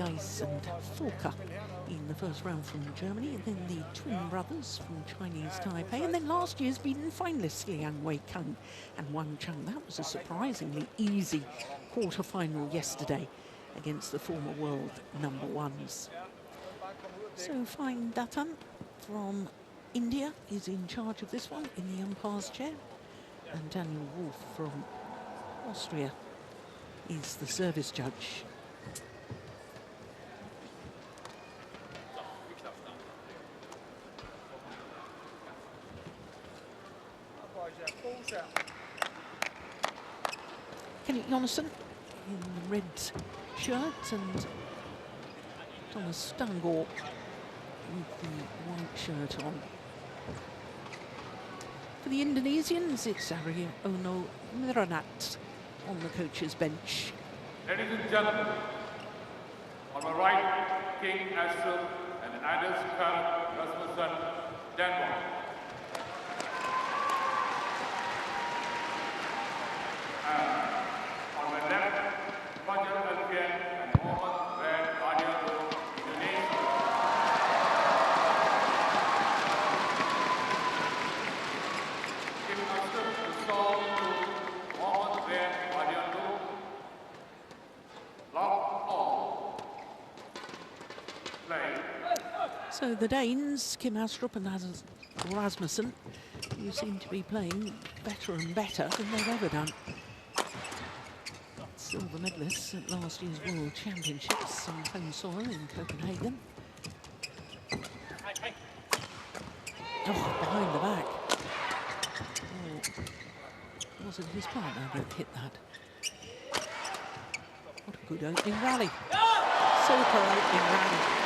Geis and Fulka in the first round from Germany, and then the twin brothers from Chinese Taipei, and then last year's beaten finalists Liang Wei-kang and Wang Cheng. That was a surprisingly easy quarter-final yesterday against the former world number ones. So Fine Datan from India is in charge of this one in the umpire's chair, and Daniel Wolf from Austria is the service judge. Kenny Jonasson in the red shirt and Thomas Stangor with the white shirt on. For the Indonesians, it's Ardianto Miranat on the coach's bench. Ladies and gentlemen, on my right, King Astrup and Anders Rasmussen, Denmark. And on my left, Alfian and Ardianto, Indonesia. King Astrup the song to Ardianto. Lock all. Play. So the Danes, Kim Astrup and Rasmussen, who seem to be playing better and better than they've ever done. Silver medalists at last year's World Championships on home soil in Copenhagen. Oh, behind the back. Oh, was it his partner that hit that? What a good opening rally. Super opening rally.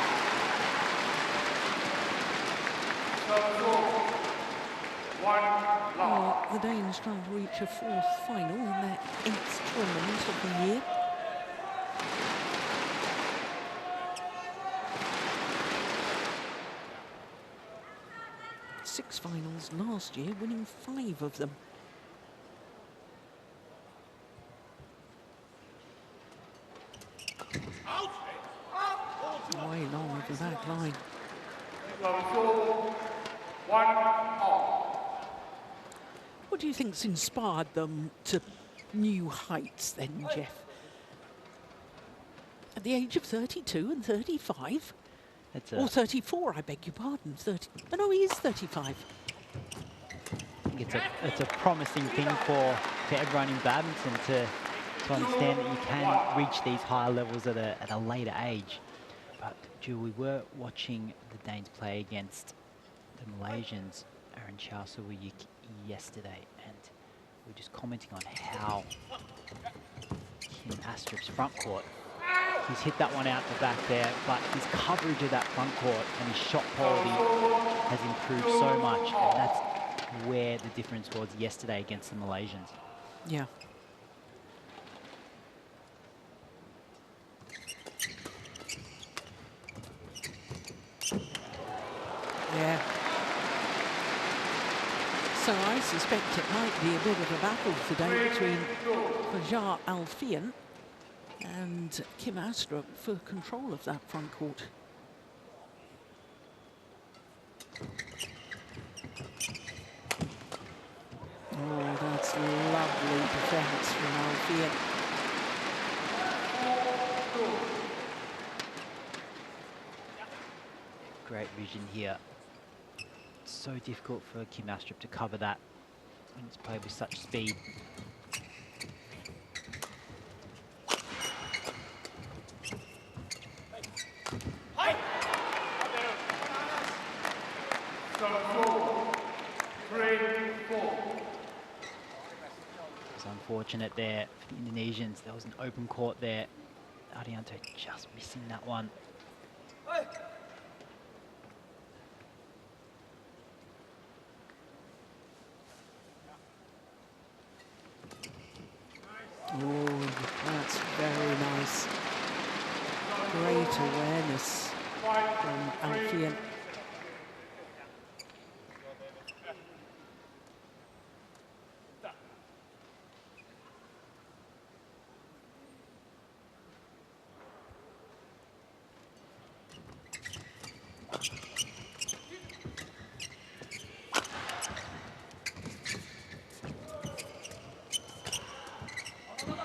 Oh, the Danes trying to reach a fourth final in their 8th tournament of the year. Six finals last year, winning 5 of them. Way long of the back line. What do you think's inspired them to new heights then, Jeff? At the age of 32 and 35? Or 34, I beg your pardon. 30. Oh, no, he is 35. I think it's a promising thing for everyone in badminton to understand that you can reach these higher levels at a later age. But, Jill, we were watching the Danes play against the Malaysians, Aaron Chowsawiyik, yesterday, and we're just commenting on how Kim Astrup's front court, he's hit that one out the back there, but his coverage of that front court and his shot quality has improved so much, and that's where the difference was yesterday against the Malaysians. Yeah. Yeah. So I suspect it might be a bit of a battle today between Fajar Alfian and Kim Astrup for control of that front court. Oh, that's lovely defense from Alfian. Great vision here. So difficult for Kim Astrup to cover that when it's played with such speed. It's unfortunate there for the Indonesians. There was an open court there. Ardianto just missing that one. Oh, that's very nice. Great awareness from Alfian.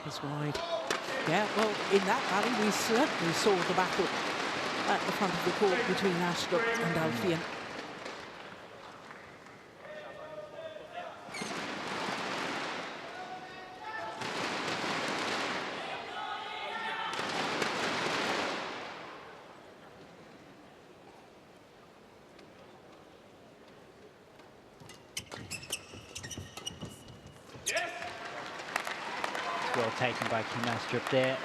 It's wide. Yeah, well, in that rally, we certainly saw the battle at the front of the court between Astrup and Alfian. Well taken by Kim Astrup there.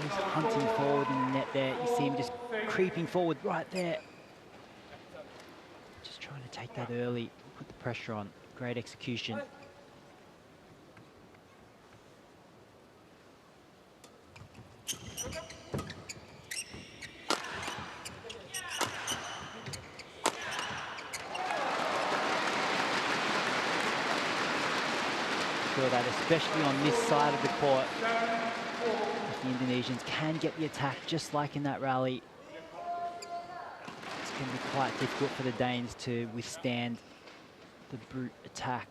He's hunting forward in the net there. You see him just creeping forward right there. Just trying to take that early, put the pressure on. Great execution. Feel that especially on this side of the court, if the Indonesians can get the attack just like in that rally, it's going to be quite difficult for the Danes to withstand the brute attack.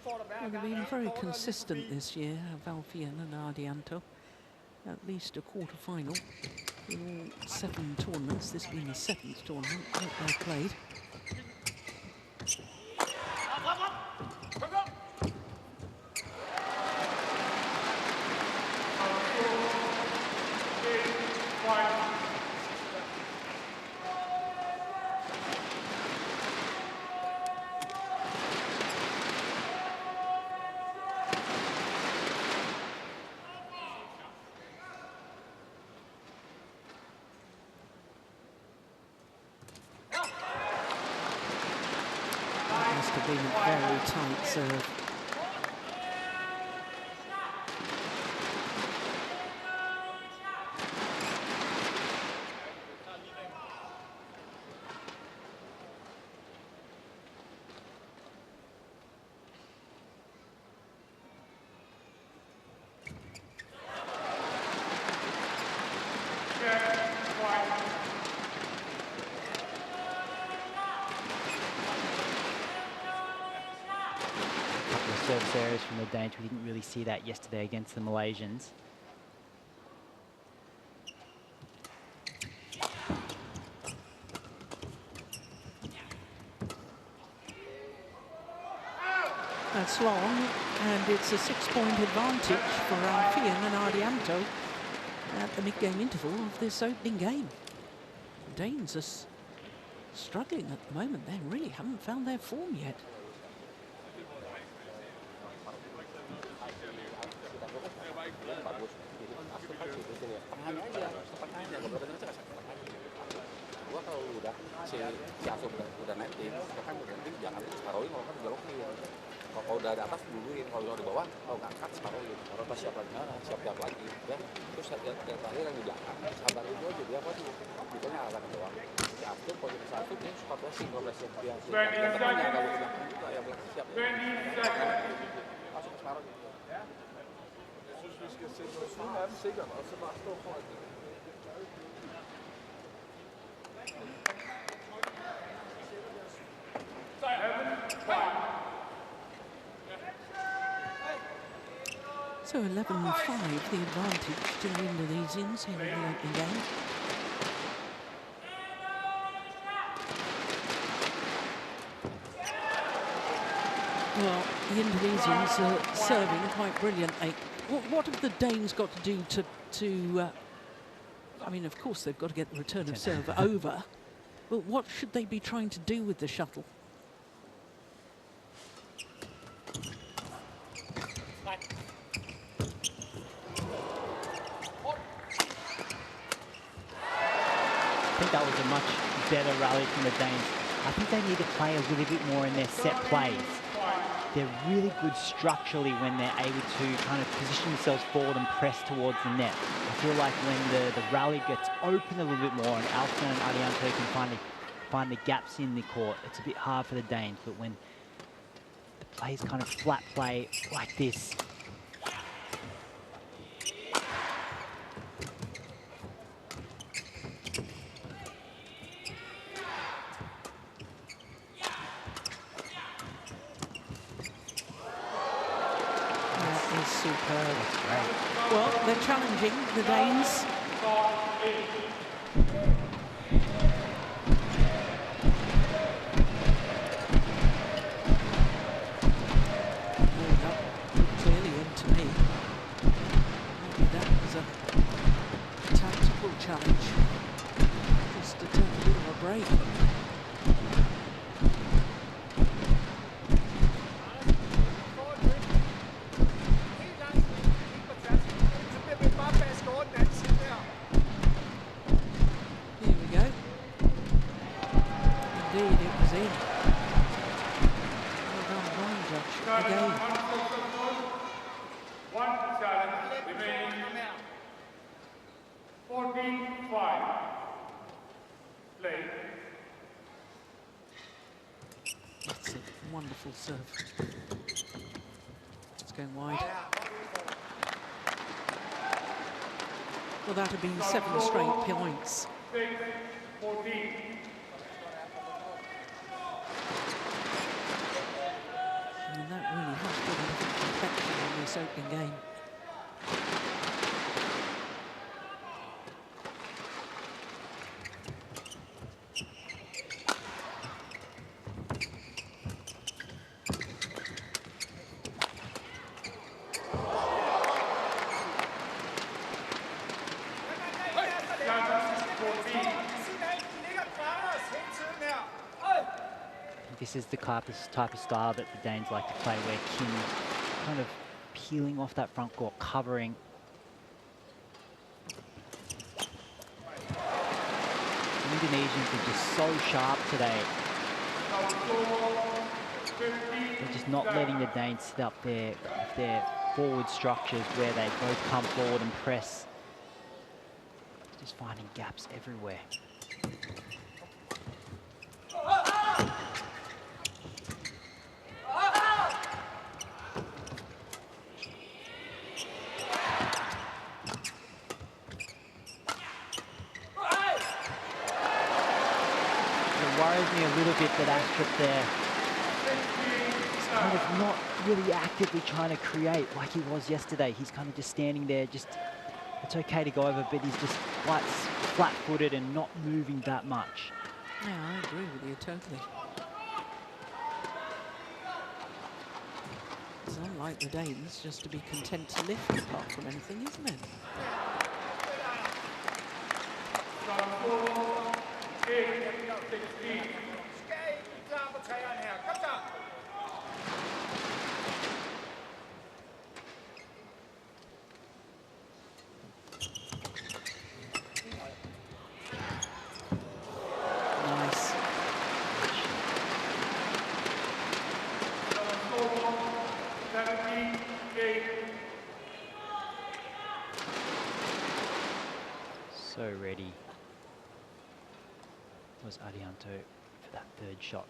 Well, they've been very consistent this year, Alfian and Ardianto. At least a quarter-final in all 7 tournaments. This being the 7th tournament that they've played. Must have been a very tight serve. Service areas from the Danes. We didn't really see that yesterday against the Malaysians. That's long, and it's a 6-point advantage for Alfian and Ardianto at the mid-game interval of this opening game. The Danes are struggling at the moment. They really haven't found their form yet. Si Astrup udah naik tim, kan jangan separuhin kalau kan beloknya. Kalau udah di atas duluin, kalau di bawah kalau nggak angkat separuhin. Kalau pas siap lagi, ya. Terus yang terakhir yang di belakang sabar itu aja dia apa tuh? Bukannya arah doang. Si Astrup kalau di satu dia suka pressing, kalau pressing dia sih. Yang temannya kalau di belakang juga yang siap. Masuk separuh gitu. Jeg synes vi skal sætte noget siden af dem sikkert, og så bare stå foran det. So 11-5, the advantage to the Indonesians here in the opening game. Well, the Indonesians are serving quite brilliantly. What have the Danes got to do to I mean, of course, they've got to get the return of serve over, but what should they be trying to do with the shuttle? I think that was a much better rally from the Danes. I think they need to play a little bit more in their set plays. They're really good structurally when they're able to kind of position themselves forward and press towards the net. I feel like when the rally gets open a little bit more and Alfian and Ardianto can find the gaps in the court, it's a bit hard for the Danes. But when the play's kind of flat play like this, that is superb. that's great. Well, they're challenging the Danes. Clearly into me. Maybe that was a tactical challenge. Just to take a bit of a break. Here we go. Indeed, it was in. Well done, Ryan Judge. Again. One challenge remaining. 14-5. Play. That's a wonderful serve. It's going wide. Well, that had been 7 straight points. 6-14. And that really has put a different complexion on this opening game. This is the type of style that the Danes like to play, where Kim's kind of peeling off that front court, covering. The Indonesians are just so sharp today. They're just not letting the Danes set up their forward structures where they both come forward and press. Just finding gaps everywhere. Worries me a little bit that Astrup there is kind of not really actively trying to create like he was yesterday. He's kind of just standing there, just, it's okay to go over, but he's just quite flat-footed and not moving that much. Yeah, I agree with you totally. It's unlike the Danes just to be content to lift apart from anything, isn't it? Nice. So ready was Ardianto for that third shot.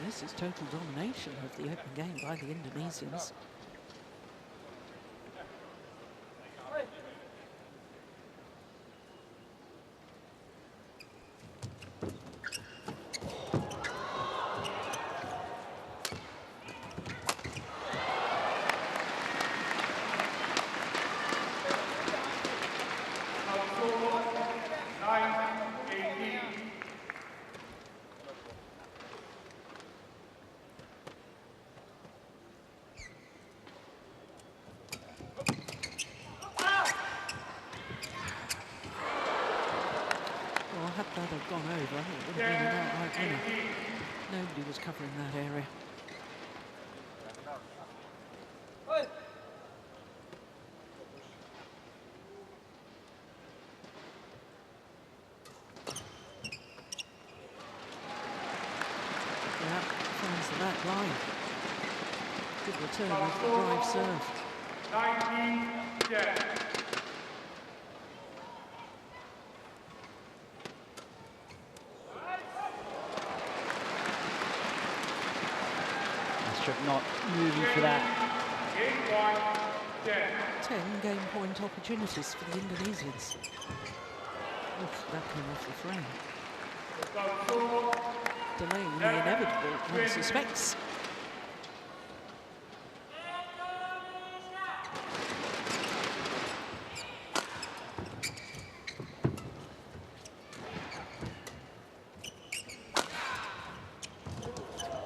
This is total domination of the open game by the Indonesians. Had that have gone over, it would have been an outright winner. Nobody was covering that area. reply. Good return of the drive serve. 19-10. Astrup not moving for that. Game point, 10. 10 game point opportunities for the Indonesians. Oof, that came off the frame. Delaying the inevitable, one suspects.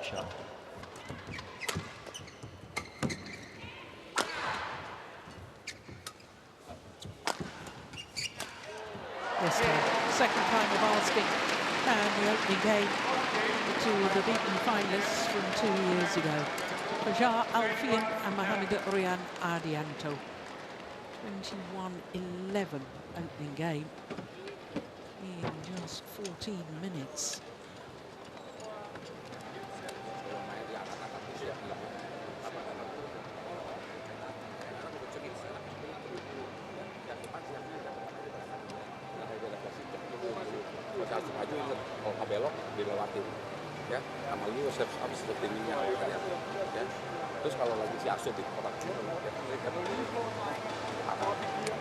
Shot. This time, second time of asking, and the opening game to the beaten finalists from 2 years ago. Fajar Alfian and Mohamed Rian Ardianto. 21-11 opening game in just 14 minutes. Harus maju inget kalau nggak belok dilewatin ya sama ini habis tingginya ya terus kalau lagi si Astrup di kotak ya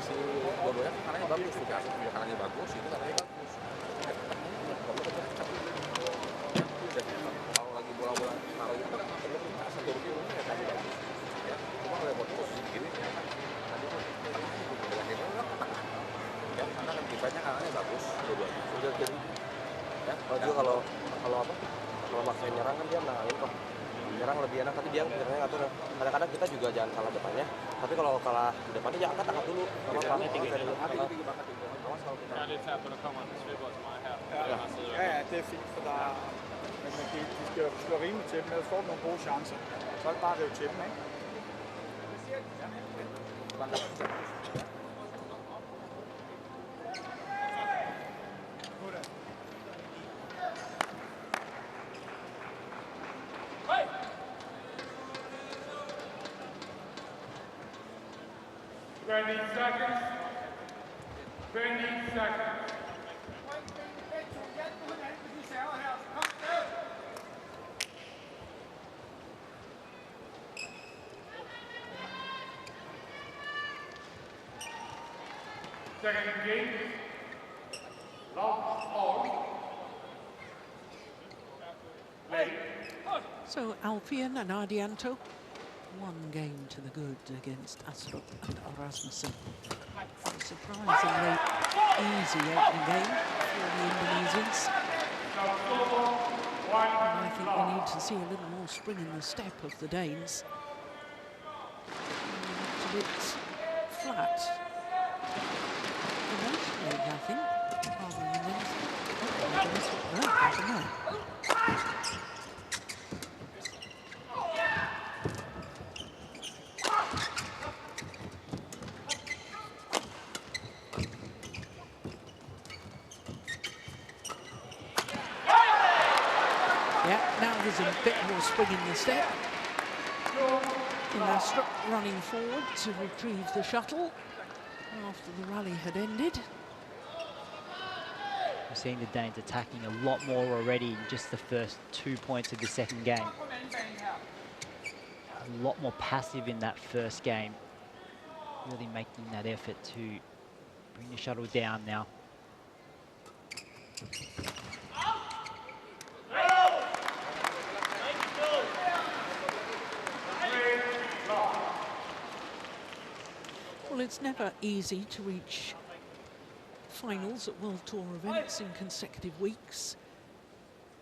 si dua-duanya kanannya bagus si Astrup juga kanannya bagus itu kanannya bagus kalau lagi bola-bola taruh itu perlu satu dulu ya tadi bagus ya cuma kalau buat posisi gini ya tadi tuh ya karena kan kipanya kanannya bagus dua-duanya udah jadi ya kalau kalau maksain nyerang kan dia menangin kok nyerang lebih enak tapi dia nyerangnya ngatur kadang-kadang kita juga jangan kalah depannya tapi kalau kalah depannya jangan angkat dulu apa tinggi banget awas kalau kita ja, det er fint for der men de skal rimelig til dem med at få nogle gode chancer så er det bare det til dem, ikke? Seconds. 20 seconds. Second game. Long ball. Late. So Alfian and Ardianto, one game to the good against Astrup and Rasmussen. A surprisingly easy opening game for the Indonesians. And I think we need to see a little more spring in the step of the Danes. A bit flat. Emotionally, I think, rather than anything. Oh, that's what that happened there. There's a bit more spring in the step. And Astrup running forward to retrieve the shuttle after the rally had ended. We're seeing the Danes attacking a lot more already in just the first 2 points of the second game. A lot more passive in that first game. Really making that effort to bring the shuttle down now. Well, it's never easy to reach finals at World Tour events in consecutive weeks.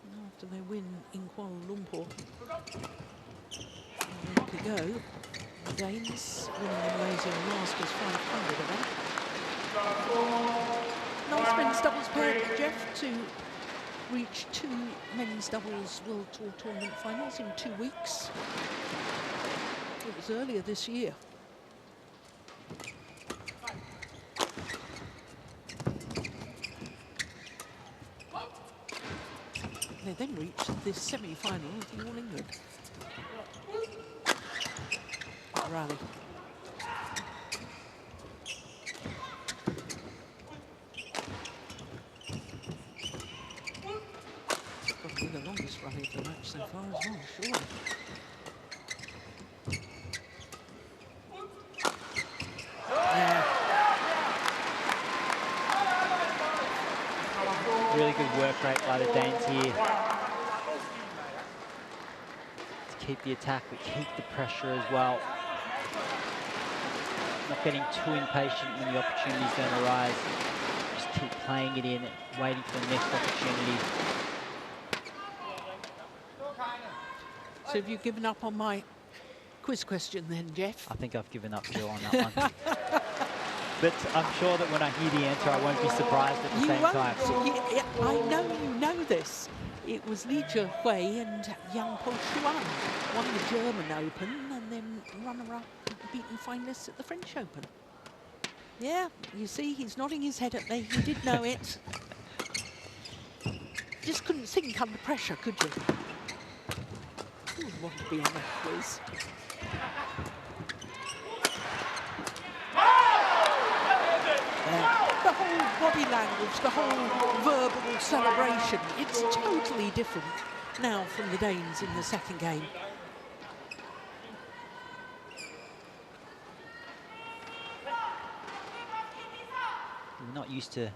And after they win in Kuala Lumpur a week ago, the Danes winning the Malaysia Masters 500 event. Nice men's doubles pair, Jeff, to reach 2 men's doubles World Tour tournament finals in 2 weeks. It was earlier this year. They then reached this semi-final of the All England. rally. Probably the longest rally of the match so far as well, sure. Yeah. Really good work rate by the Danes here. To keep the attack, but keep the pressure as well. Not getting too impatient when the opportunity's going to arise. Just keep playing it in, waiting for the next opportunity. So have you given up on my quiz question then, Jeff? I think I've given up, Jill, on that one. But I'm sure that when I hear the answer, I won't be surprised at the same time. I know you know this. It was Li Zhehui and Yang Po Chuan won the German Open and then runner-up, beaten finalists at the French Open. Yeah, you see, he's nodding his head at me. He did know it. Just couldn't think under pressure, could you? Who would want to be on that quiz? The whole body language, the whole verbal celebration, it's totally different now from the Danes in the second game. We're not used to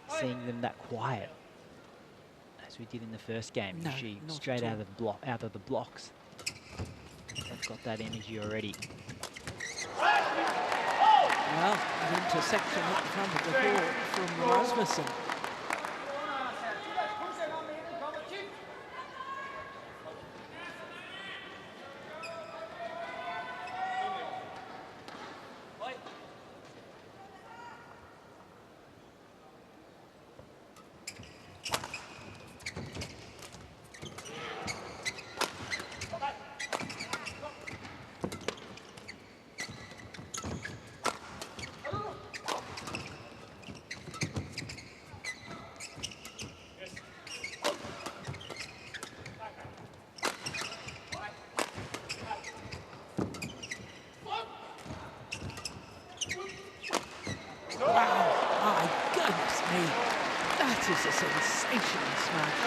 seeing them that quiet as we did in the first game. No, Usually not straight at out of the blocks. They've got that energy already. Well, an interception at the front of the court from Rasmussen. That is a sensational smash.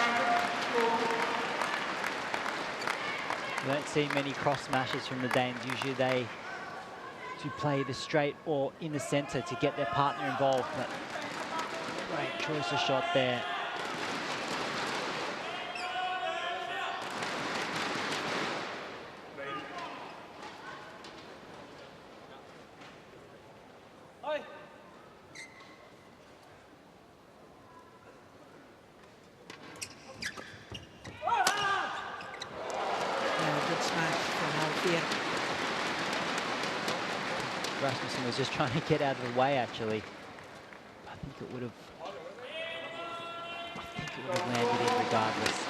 We don't see many cross smashes from the Danes. Usually they do play the straight or in the centre to get their partner involved. But great choice of shot there. Rasmussen was just trying to get out of the way, actually. I think it would have landed in regardless.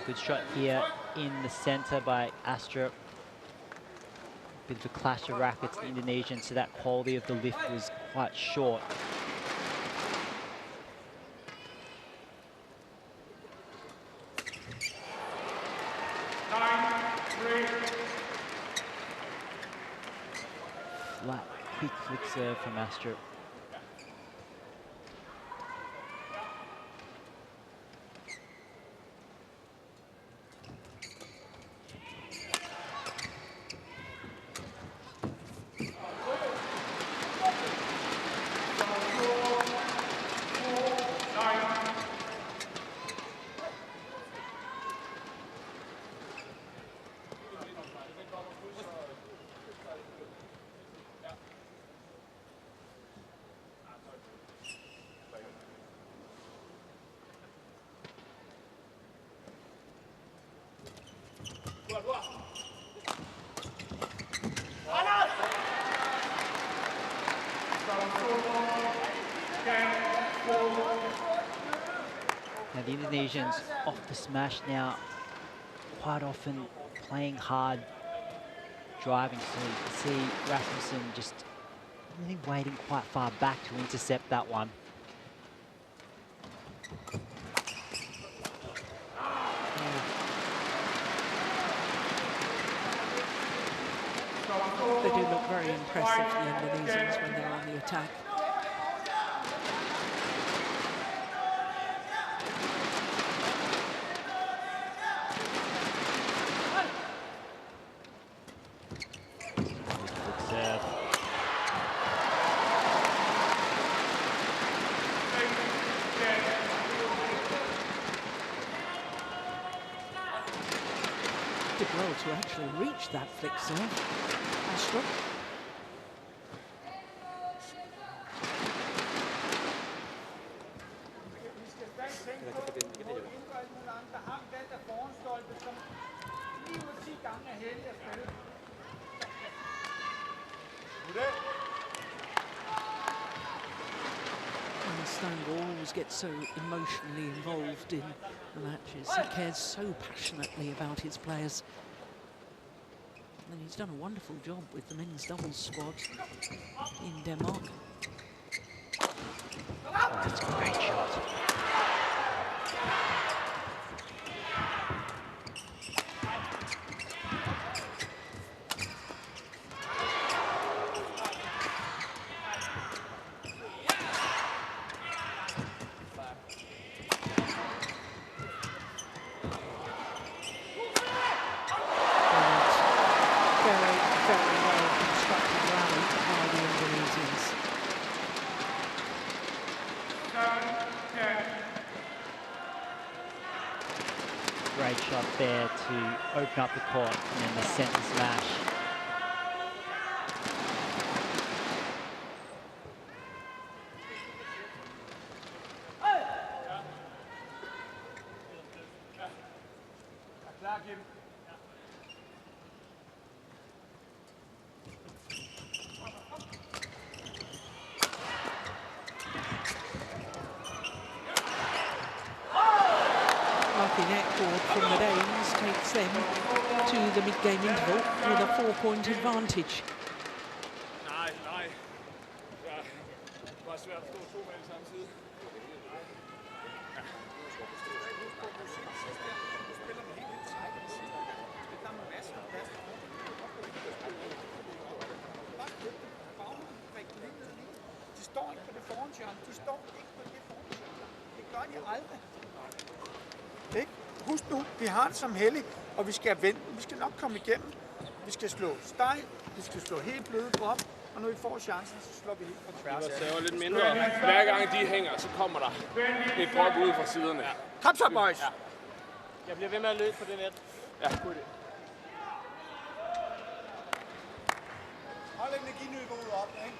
Good shot here in the centre by Astrup. Bit of a clash of rackets, the Indonesian, so that quality of the lift was quite short. Flat, quick flick serve from Astrup. the Indonesians off the smash now, quite often playing hard, driving. So you can see Rasmussen just really waiting quite far back to intercept that one. They do look very impressive, the Indonesians, when they're on the attack. Did well to actually reach that flick serve. Astrup. Stango always gets so emotionally involved in the matches. He cares so passionately about his players. And he's done a wonderful job with the men's doubles squad in Denmark. Oh, that's a great shot. Great shot there to open up the court and then the center smash. From the Danes takes them to the mid-game interval with a 4-point advantage. Nej. Ja, det var svært at stå to mænd samtidig. De står ikke på det forhåndshjørne. De står ikke på det forhåndshjørne. Det gør de aldrig. Ikke? Husk nu, vi har det som hellig, og vi skal vente. Vi skal nok komme igennem. Vi skal slå steg, vi skal slå helt bløde drop, og når vi får chancen, så slår vi helt på tværs. Det var lidt mindre. Hver gang de hænger, så kommer der et drop ud fra siderne. Ja. Kom så, boys! Ja. Jeg bliver ved med at løbe på det net. Ja, god idé. Hold energiniveauet op, ikke?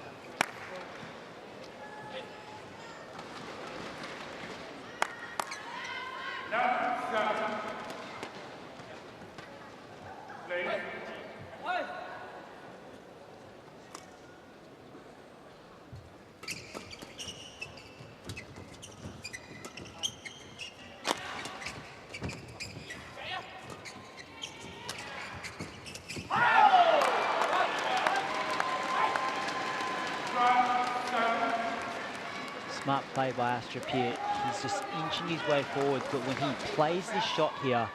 Smart play by Astrup here. He's just inching his way forward, but when he plays this shot here,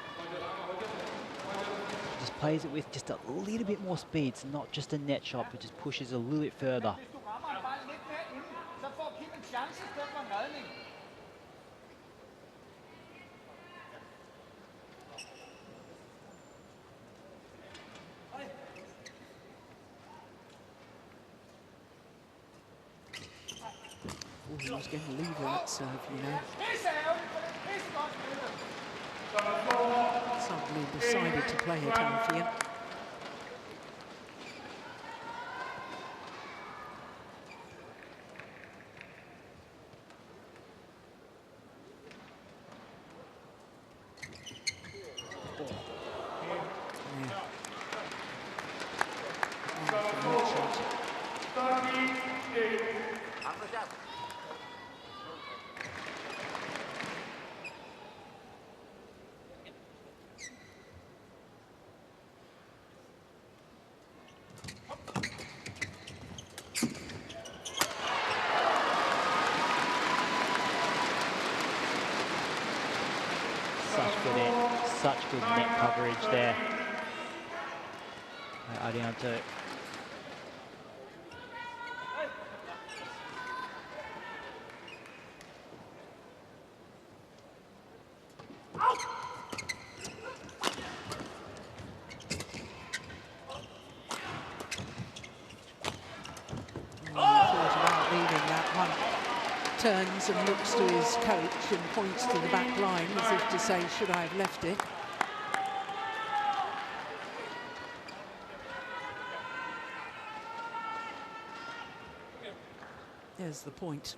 he just plays it with just a little bit more speed. It's not just a net shot, but just pushes a little bit further. He was going to leave that serve, you know. Suddenly decided to play it, Alfian. net coverage there by Ardianto. Turns and looks to his coach and points to the back line as if to say, should I have left it? There's the point.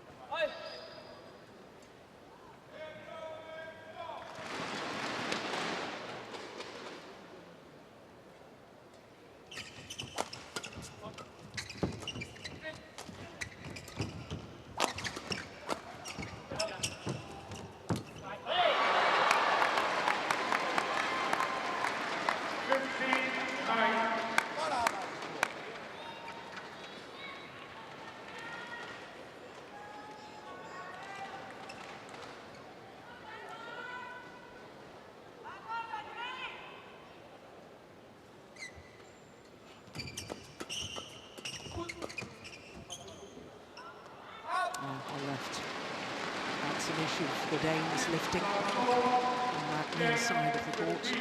Left. That's an issue for the Danes lifting on that near side of the court.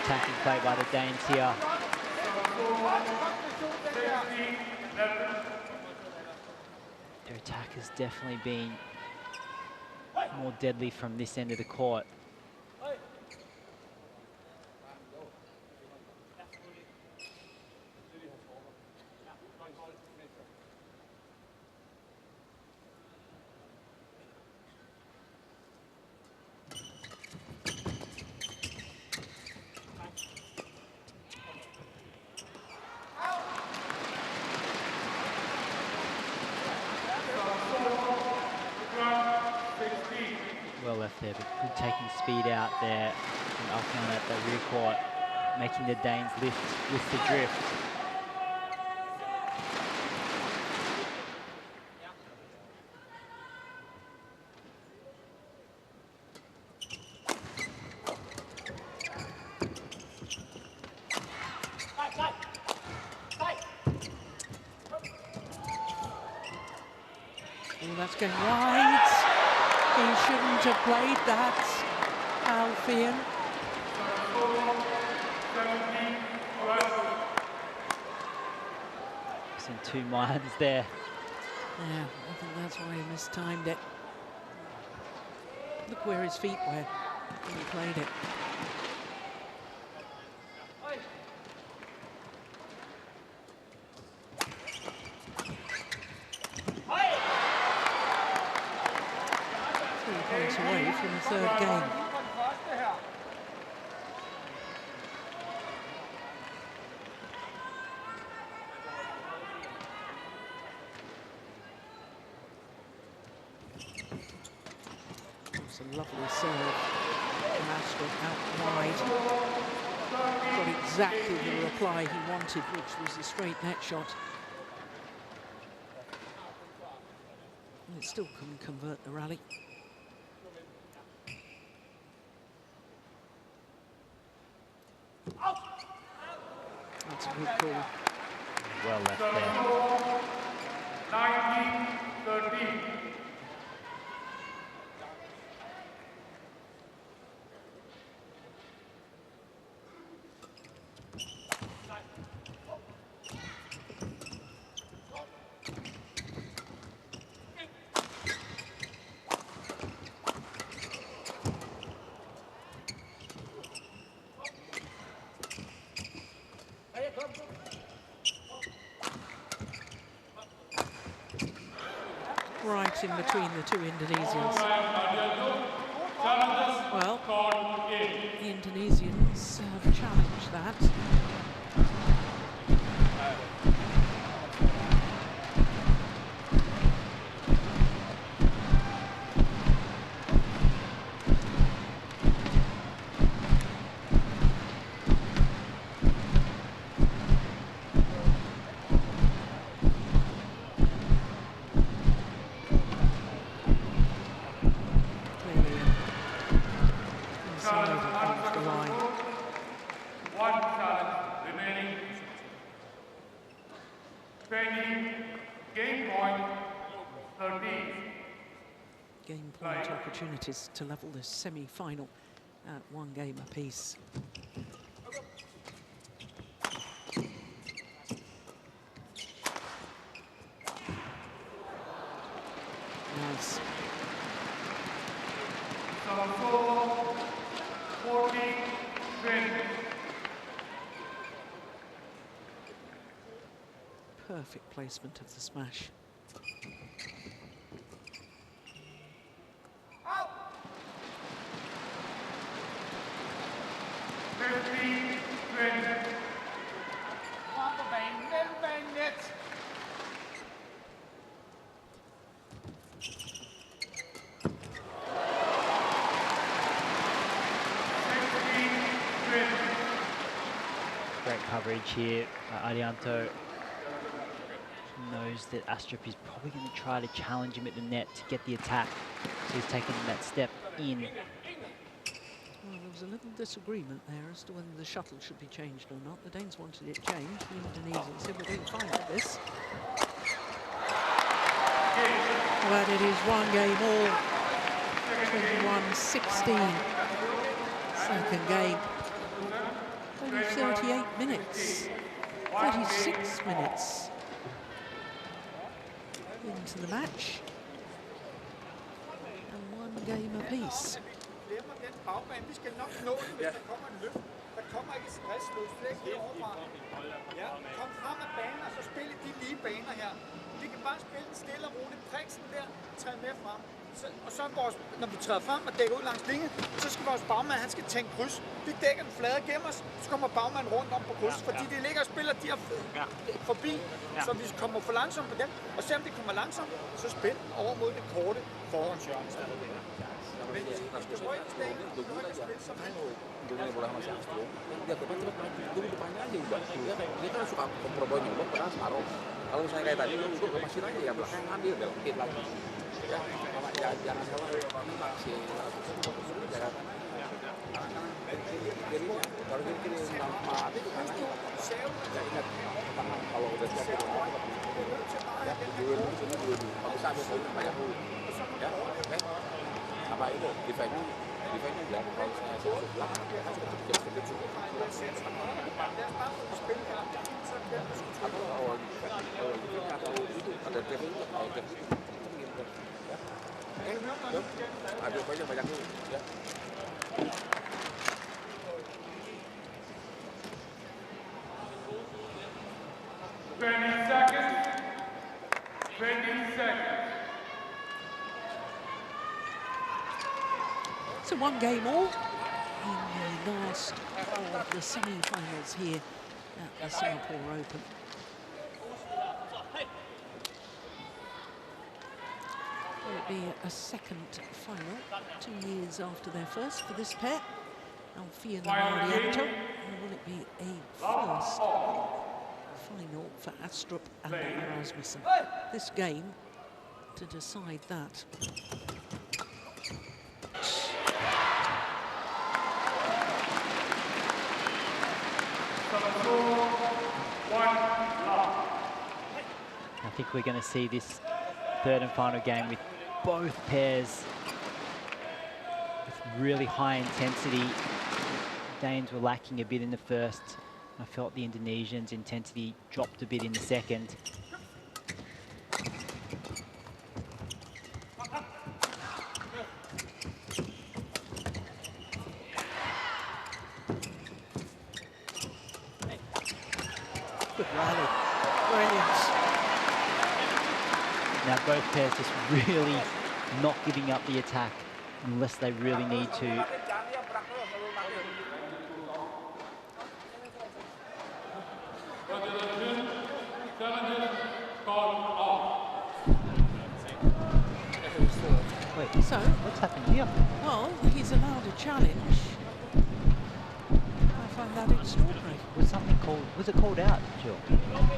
Attacking play by the Danes here. Their attack has definitely been more deadly from this end of the court. Well left there, but good taking speed out there from Alfian at the rear court, making the Danes lift with the drift. Oh, that's going wide. He shouldn't have played that, Alfian. It's in two minds there. Yeah, I think that's why he mistimed it. Look where his feet were when he played it. Away from the third game. It's a lovely serve from Astrup out wide. Got exactly the reply he wanted, which was a straight net shot. And it still couldn't convert the rally. That's a good call. Well left there. 19-13. in between the two Indonesians. Well, the Indonesians have challenged that. Game point opportunities to level this semi-final at 1 game apiece. Nice. Perfect placement of the smash. Great coverage here. Ardianto knows that Astrup is probably going to try to challenge him at the net to get the attack. So he's taking that step in. Well, there was a little disagreement there as to whether the shuttle should be changed or not. The Danes wanted it changed. The Indonesians said we're doing fine with this. But it is 1 game all. 21-16. Second game. Only 38 minutes. 36 minutes into the match. And 1 game apiece. Vi skal nok nå det, hvis der kommer en løft. Der kommer ikke stress, løs flæk heroverfra. Ja, kom frem af banen, og så spille de lige baner her. Vi kan bare spille den stille og roligt. Priksen der, træde med frem. Og så vores, når vi træder frem og dækker ud langs linjen, så skal vores bagmand, han skal tænke kryds. Vi dækker den flade gennem os, så kommer bagmanden rundt om på kryds, fordi de ligger og spiller de her forbi, så vi kommer for langsomt på dem. Og selvom de kommer langsomt, så spil over mod det korte forhåndshjørne. Men det var ikke stængt, det var ikke spil som han. Dunia bola sama si Astrup, dia cepat tunggu depannya aja udah. Dia kan suka kompromi nyolong padahal separuh. Kalau misalnya kayak tadi, lu lepasin aja ya belakang ambil belokin lagi. Ya, jangan salah si Rasmussen jangan. Jadi kalau kiri mati itu kan ya ingat kalau udah siap ya dulu kalau sampai dulu banyak dulu ya oke apa itu defense-nya jangan kalau saya masuk belakang kan sudah cukup atau kalau itu ada defense aduk aja banyak dulu ya. 20 seconds. 20 seconds. So 1 game all in the last of the semi-finals here at the Singapore Open. Will it be a second final, 2 years after their first for this pair, Alfian and Ardianto, or will it be a first final for Astrup and Rasmussen? This game to decide that. I think we're going to see this third and final game with both pairs with really high intensity. Danes were lacking a bit in the first. I felt the Indonesians' intensity dropped a bit in the second. Good rally. Brilliant. Now both pairs just really not giving up the attack unless they really need to. Wait, So, what's happened here? well, he's allowed a challenge. I find that extraordinary. Was something called? Was it called out, Jill? Well,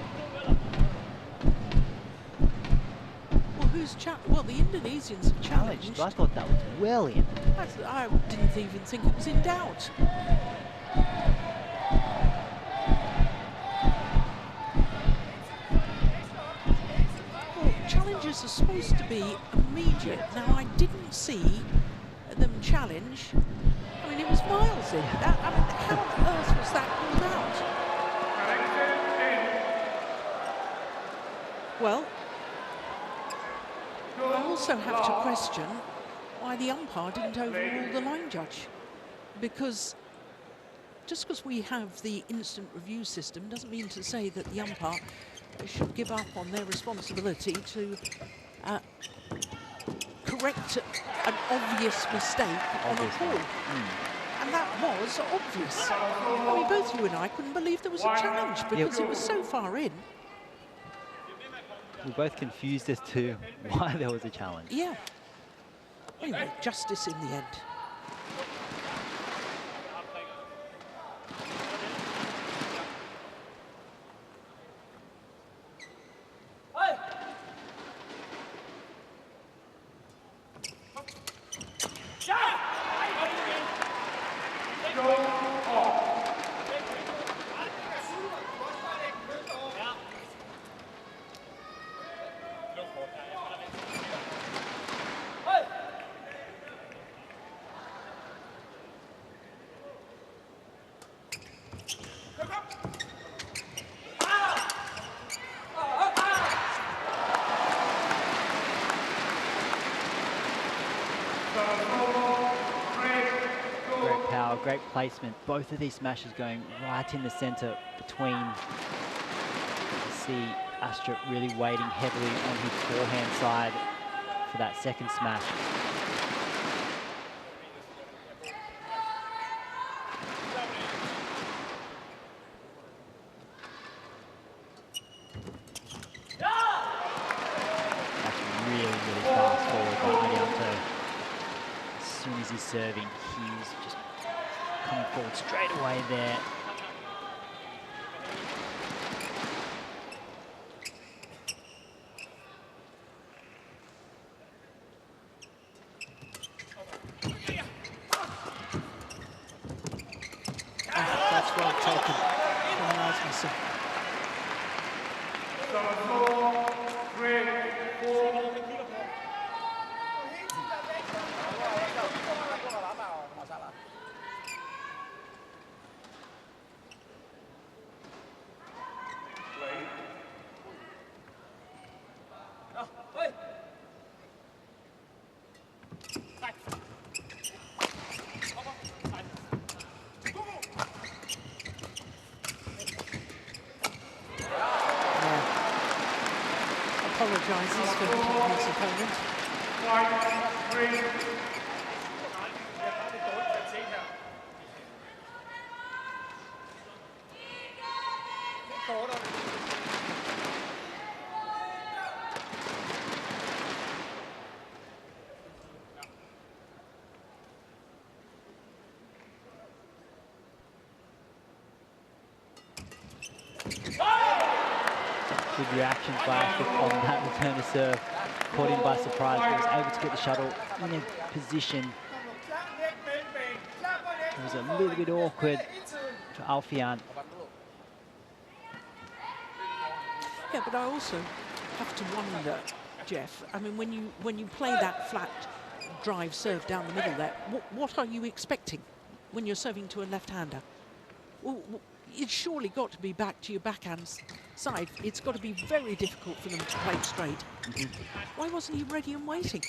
well, the Indonesians have challenged. I thought that was well in. I didn't even think it was in doubt. Well, challenges are supposed to be immediate. Now, I didn't see them challenge. I mean, it was miles in. I mean, how on earth was that called out? Well, I also have to question why the umpire didn't overrule the line judge. Because just because we have the instant review system doesn't mean to say that the umpire should give up on their responsibility to correct an obvious mistake on a call. And that was obvious. I mean, both you and I couldn't believe there was a challenge because it was so far in. We're both confused as to why there was a challenge. Yeah. Anyway, justice in the end. Great placement. Both of these smashes going right in the center between. You see Astrup really waiting heavily on his forehand side for that second smash. That's really, really fast forward by Ardianto. As soon as he's serving, he's just coming forward straight away there. That's well taken from Rasmussen. Apologises for his opponent. Good reaction by Astrup on that return to serve. Caught him by surprise, but was able to get the shuttle in a position. It was a little bit awkward for Alfian. Yeah, but I also have to wonder, Jeff, I mean, when you play that flat drive serve down the middle there, what are you expecting when you're serving to a left-hander? Well, it's surely got to be back to your backhand side. It's got to be very difficult for them to play straight. Why wasn't he ready and waiting?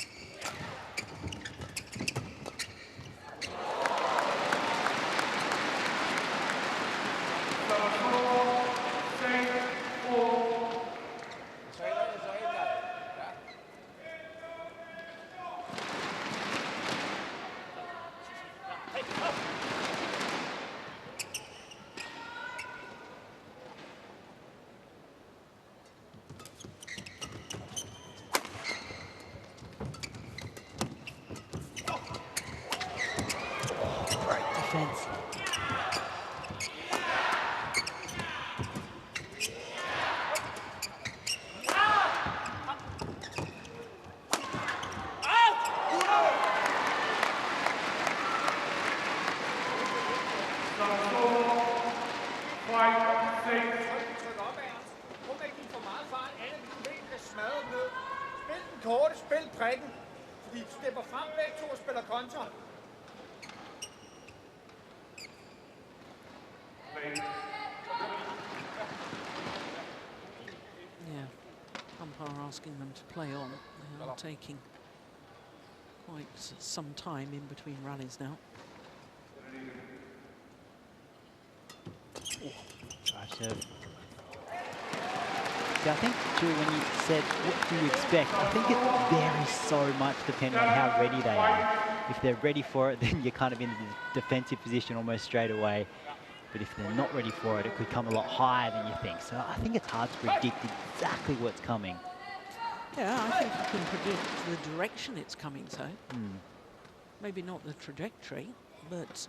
Fordi de stepper frem begge to og spiller kontra. Yeah, umpire asking them to play on. They are taking quite some time in between rallies now. Drive serve. See, I think, Drew, when you said what do you expect, I think it varies so much depending on how ready they are. If they're ready for it, then you're kind of in a defensive position almost straight away. But if they're not ready for it, it could come a lot higher than you think. So I think it's hard to predict exactly what's coming. Yeah, I think you can predict the direction it's coming, so. Maybe not the trajectory, but...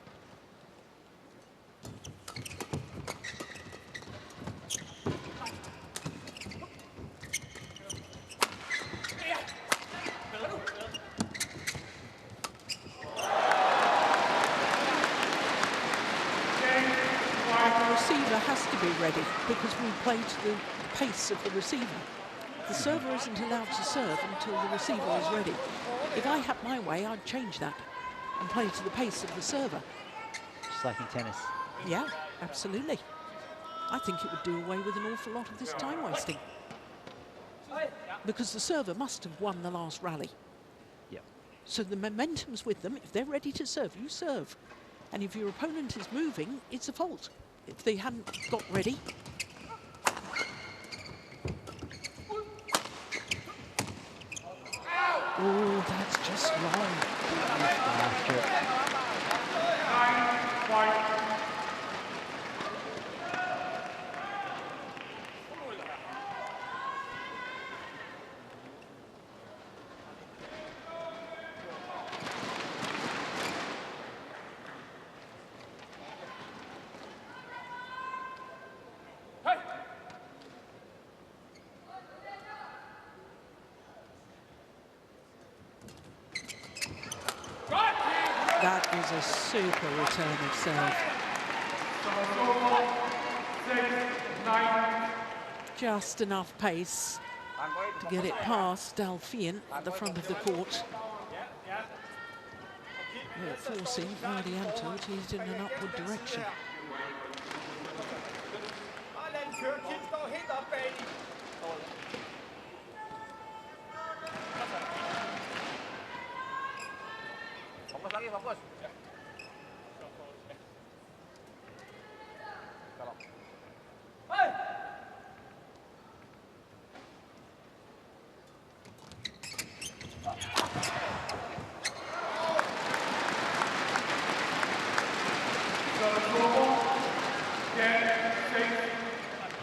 has to be ready because we play to the pace of the receiver. The server isn't allowed to serve until the receiver is ready. If I had my way, I'd change that and play to the pace of the server. Just like in tennis. Yeah, absolutely. I think it would do away with an awful lot of this time wasting. Because the server must have won the last rally. Yep. So the momentum's with them. If they're ready to serve, you serve. And if your opponent is moving, it's a fault. If they hadn't got ready. Oh, that's just wrong. That is a super return of serve. Just enough pace to get it past Alfian at the front of the court. Forcing Ardianto to use it in an upward direction. Lagi fokus.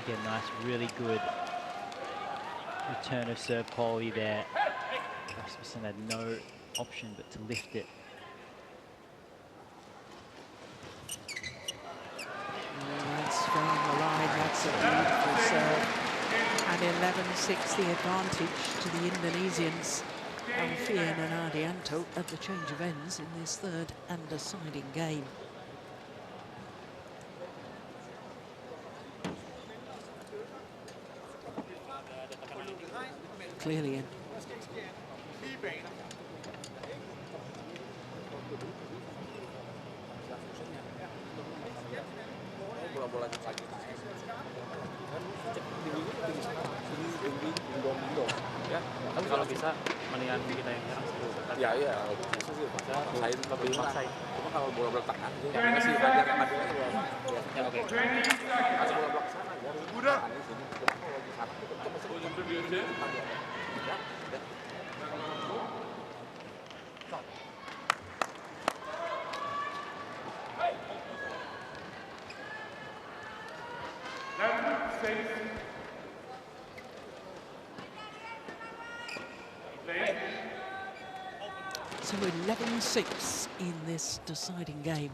Again, nice, really good return of serve quality there. Rasmussen had no option but to lift it. That's going the line, that's a beautiful serve. And 11-6 the advantage to the Indonesians. Alfian and Ardianto at the change of ends in this third and deciding game. Clearly in. Tapi kalau bisa mendingan kita yang nyerang seru. Ya iya, kalau bisa sih maksain lebih maksain. Cuma kalau bola bertahan dia ngasih bagian yang ada itu. Ya oke. Kasih bola belakang sana ya. Udah. Cuma kalau di sana itu cuma seru. Ya. So 11-6 in this deciding game.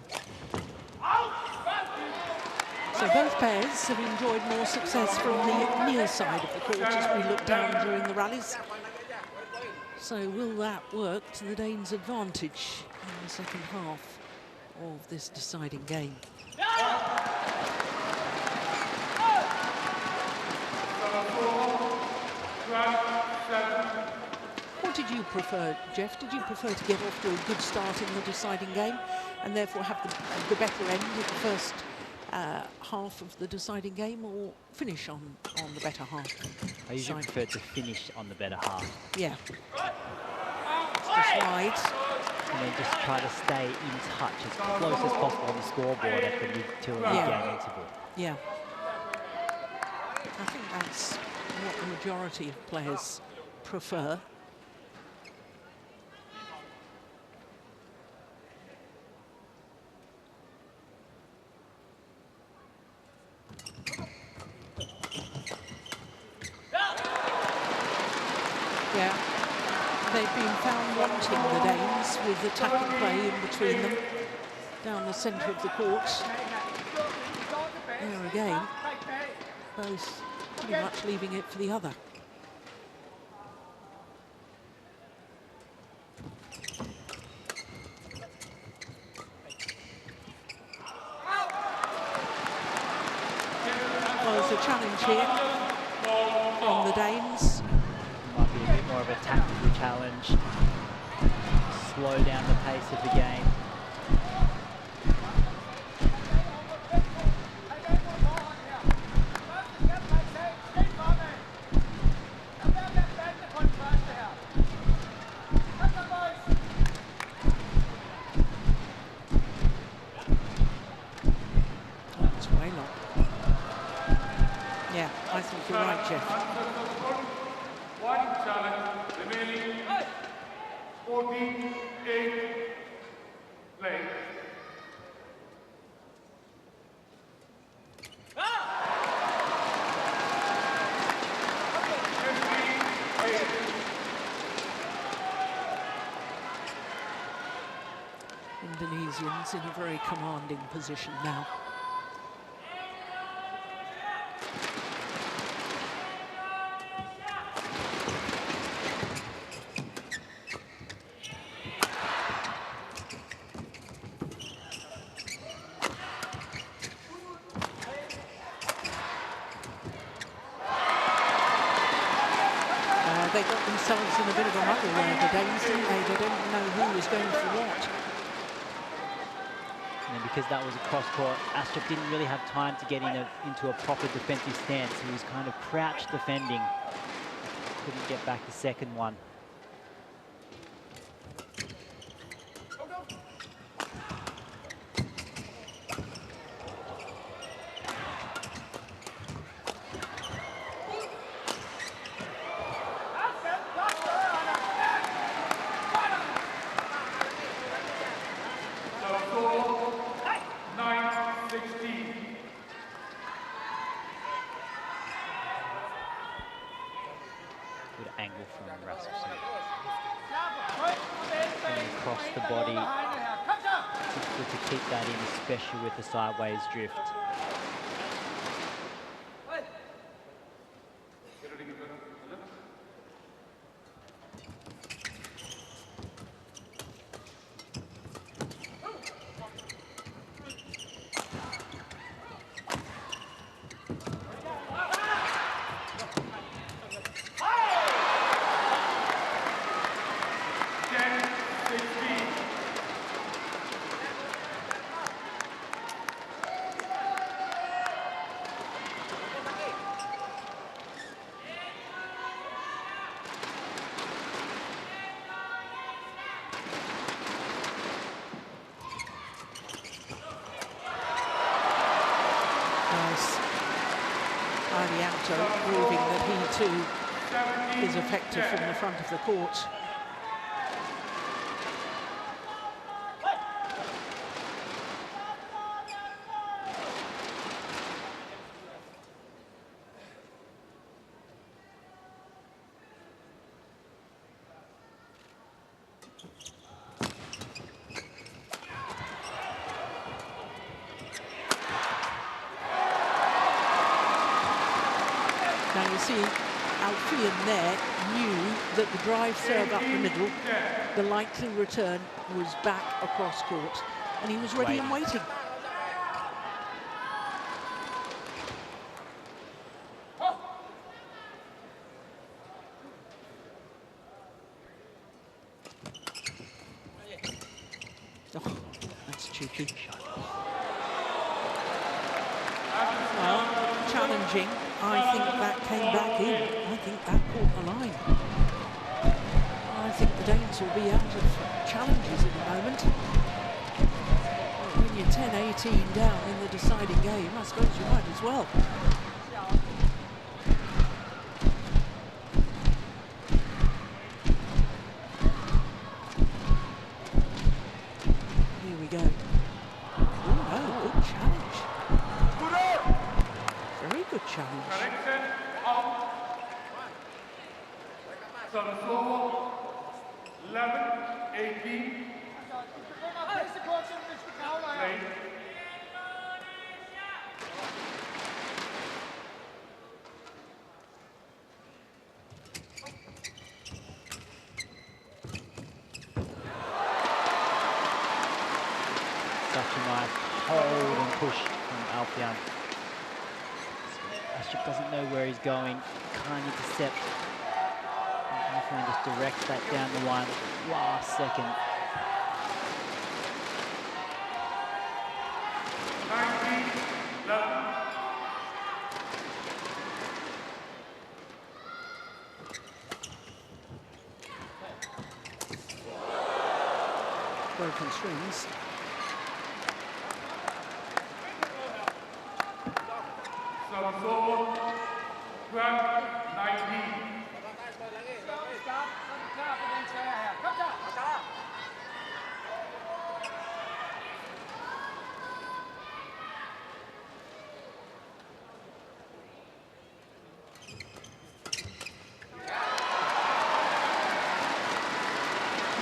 So both pairs have enjoyed more success from the near side of the court as we look down during the rallies. So will that work to the Danes' advantage in the second half of this deciding game? What did did you prefer, Jeff? Did you prefer to get off to a good start in the deciding game and therefore have the better end in the first half of the deciding game, or finish on the better half? I usually prefer to finish on the better half. Yeah. Just wide. And then just try to stay in touch as close as possible on the scoreboard at the mid till the game interval. Yeah. I think that's what the majority of players prefer. Yeah, they've been found wanting, the Danes, with attacking play in between them down the centre of the court. There again, both pretty much leaving it for the other. Well, there's a challenge here from the Danes. Might be a bit more of a tactical challenge. Slow down the pace of the game. Indonesians in a very commanding position now. They got themselves in a bit of a muddle there, the Danes, didn't they? They didn't know who was going for what. And because that was a cross-court, Astrup didn't really have time to get into a proper defensive stance. He was kind of crouched defending. Couldn't get back the second one. Good angle from Rasmussen. Coming across the body. Difficult to keep that in, especially with the sideways drift. Ardianto proving that he too is effective from the front of the court. Now you see, Alfian there knew that the drive serve up the middle, the likely return was back across court, and he was ready and waiting. Oh, that's cheeky. Well, challenging. I think that came back in. I think that caught the line. I think the Danes will be out of challenges at the moment. When you're 10-18 down in the deciding game, I suppose you might as well. Here we go. Oh, good challenge. Very good challenge. Correction, out. Service over. 11-18. Right. Such a nice hold and push from Alfian. Astrup doesn't know where he's going, can't intercept. Alfian just directs that down the line last second. 19-11. Broken strings. Service over. 12-19.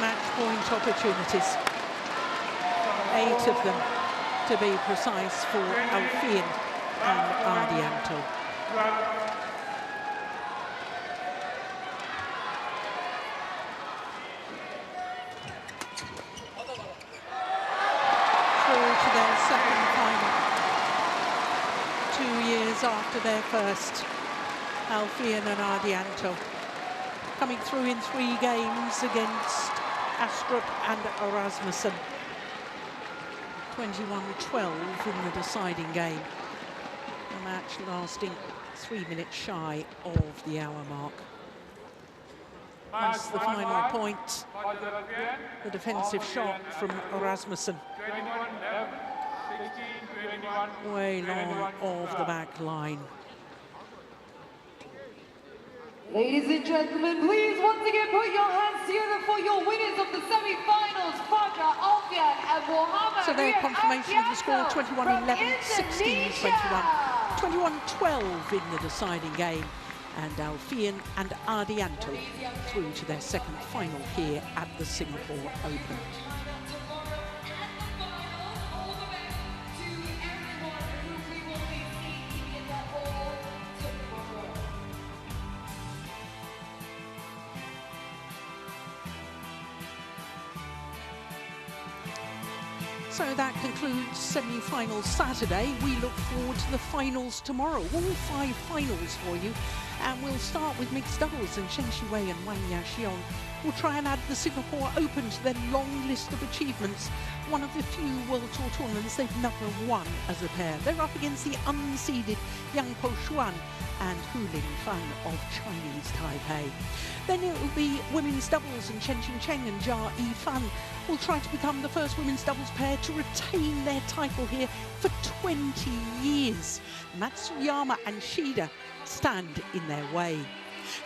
Match point opportunities. 8 of them, to be precise, for Alfian and Ardianto. Through to their second final. 2 years after their first, Alfian and Ardianto coming through in 3 games against Astrup and Rasmussen. 21-12 in the deciding game. A match lasting 3 minutes shy of the hour mark. That's the final point. The defensive shot from Rasmussen. 21-11, 16-21. Way long of the back line. Ladies and gentlemen, please once again put your hands together for your winners of the semi-finals, Fadra, Alfian and Mohammed. So their confirmation of the score, 21-11, 16-21, 21-12 in the deciding game. And Alfian and Ardianto through to their second final here at the Singapore Open. So that concludes semi-finals Saturday. We look forward to the finals tomorrow. All 5 finals for you. And we'll start with mixed doubles, and Shen Shiwei and Wang Yaxiong will try and add the Singapore Open to their long list of achievements. One of the few World Tour tournaments they've never won as a pair. They're up against the unseeded Yang Po Xuan and Hu Linfang of Chinese Taipei. Then it will be women's doubles, and Chen Qingcheng and Jia Yifan will try to become the first women's doubles pair to retain their title here for 20 years. Matsuyama and Shida stand in their way.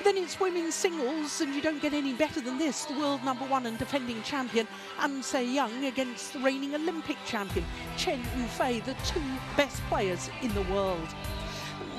Then it's women's singles, and you don't get any better than this. The world #1 and defending champion An Se-young against the reigning Olympic champion Chen Yufei, the 2 best players in the world.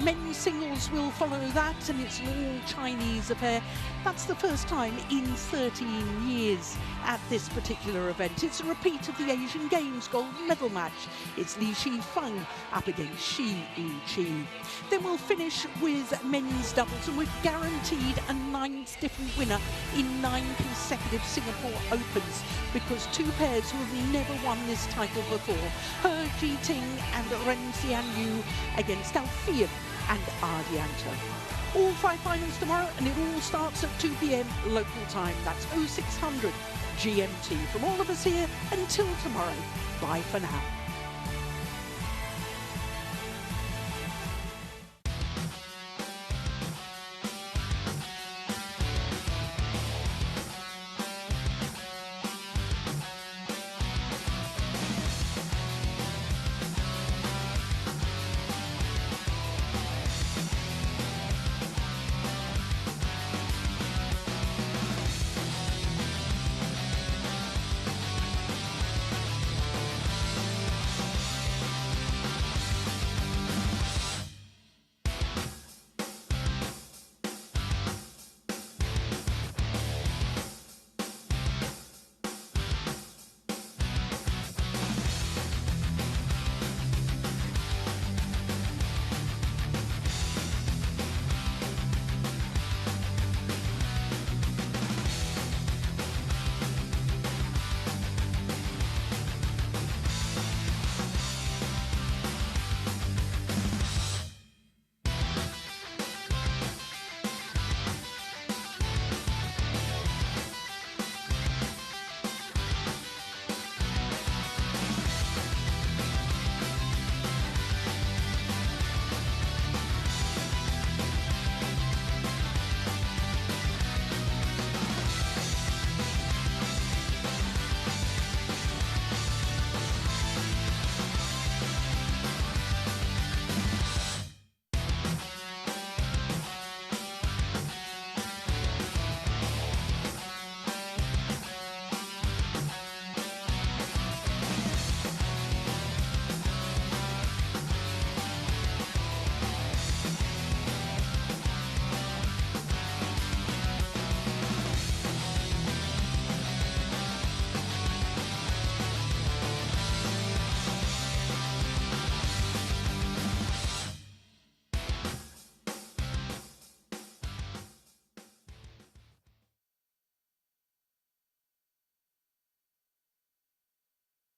Men's singles will follow that, and it's an all-Chinese affair. That's the first time in 13 years at this particular event. It's a repeat of the Asian Games gold medal match. It's Li Shifeng up against Shi Yuqi. Then we'll finish with men's doubles, and we're guaranteed a 9th different winner in 9 consecutive Singapore Opens, because 2 pairs who have never won this title before, He Jiting and Ren Xianyu against Alfian and Ardianto. All 5 finals tomorrow, and it all starts at 2 p.m. local time. That's 0600 GMT. From all of us here, until tomorrow, bye for now.